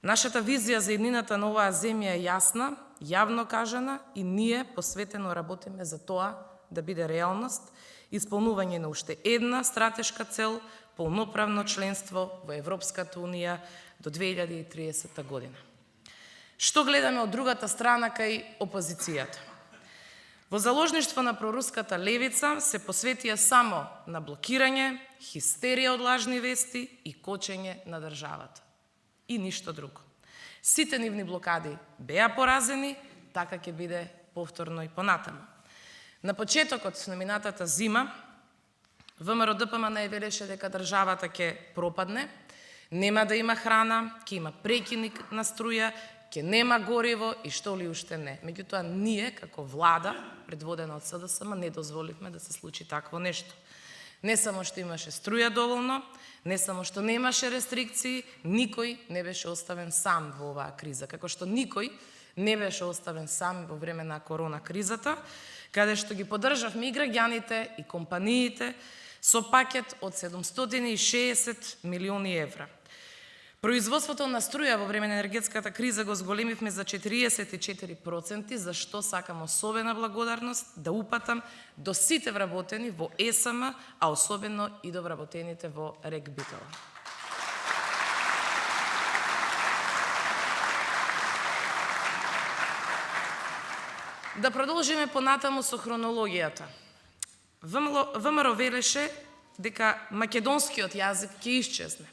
Нашата визија за еднината на оваа земја е јасна, јавно кажана и ние посветено работиме за тоа да биде реалност, исполнување на уште една стратешка цел, полноправно членство во Европската Унија до 2030 година. Што гледаме од другата страна кај опозицијата? Во заложништво на проруската левица се посветија само на блокирање, хистерија од лажни вести и кочење на државата. И ништо друго. Сите нивни блокади беа поразени, така ќе биде повторно и понатаму. На почетокот на минатата зима, ВМРО-ДПМНЕ велеше дека државата ќе пропадне, нема да има храна, ќе има прекинник на струја, ќе нема гориво и што ли уште не. Меѓутоа, ние, како влада, предводена од СДСМ, не дозволивме да се случи такво нешто. Не само што имаше струја доволно, не само што немаше рестрикции, никој не беше оставен сам во оваа криза. Како што никој не беше оставен сам во време на корона кризата, каде што ги поддржавме и граѓаните и компаниите со пакет од 760 милиони евра. Производството на струја во време на енергетската криза го зголемивме за 44%, за што сакам особена благодарност да упатам до сите вработени во ЕСМ, а особено и до вработените во РЕК Битола. Да продолжиме понатаму со хронологијата. ВМРО велеше дека македонскиот јазик ќе исчезне,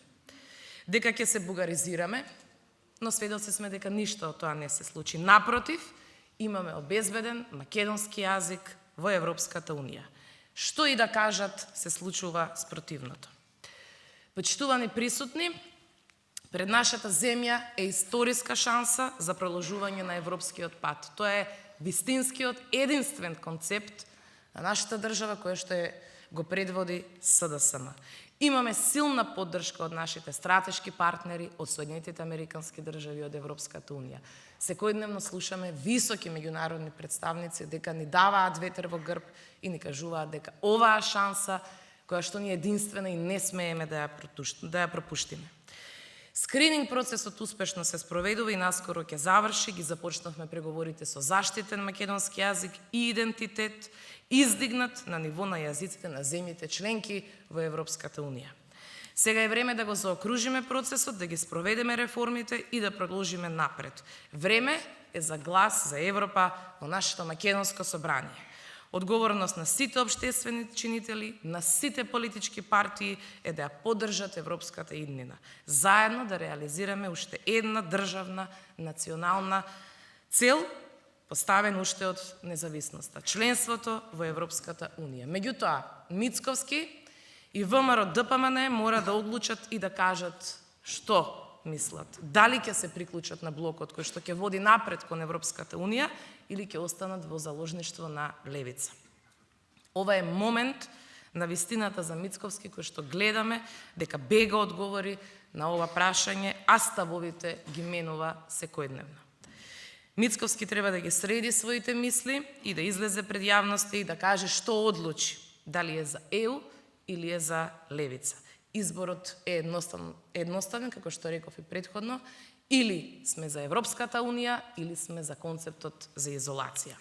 дека ќе се бугаризираме, но сведоци сме дека ништо од тоа не се случи. Напротив, имаме обезбеден македонски јазик во Европската Унија. Што и да кажат, се случува спротивното. Почитувани присутни, пред нашата земја е историска шанса за продолжување на европскиот пат. Тоа е вистинскиот единствен концепт на нашата држава која што го предводи СДСМ. Имаме силна поддршка од нашите стратешки партнери, од Соединетите Американски држави, од Европската Унија. Секојдневно слушаме високи меѓународни представници дека ни даваат ветер во грб и ни кажуваат дека оваа шанса, која што ни е единствена и не смееме да ја пропуштиме. Скрининг процесот успешно се спроведува и наскоро ќе заврши. Ги започнавме преговорите со заштитен македонски јазик и идентитет, издигнат на ниво на јазиците на земјите членки во Европската Унија. Сега е време да го заокружиме процесот, да ги спроведеме реформите и да продолжиме напред. Време е за глас за Европа во нашето македонско собрание. Одговорност на сите општествени чинители, на сите политички партии е да ја поддржат европската иднина. Заедно да реализираме уште една државна национална цел, поставен уште од независноста, членството во Европската Унија. Меѓутоа, Мицковски и ВМРО-ДПМНЕ мора да одлучат и да кажат што мислат. Дали ќе се приклучат на блокот кој што ќе води напред кон Европската Унија или ќе останат во заложништво на левица. Ова е момент на вистината за Мицковски кој што гледаме дека бега одговори на ова прашање, а ставовите ги менува секојдневно. Мицковски треба да ги среди своите мисли и да излезе пред јавноста и да каже што одлучи, дали е за ЕУ или е за левица. Изборот е едноставен, како што реков и претходно, или сме за Европската Унија, или сме за концептот за изолација.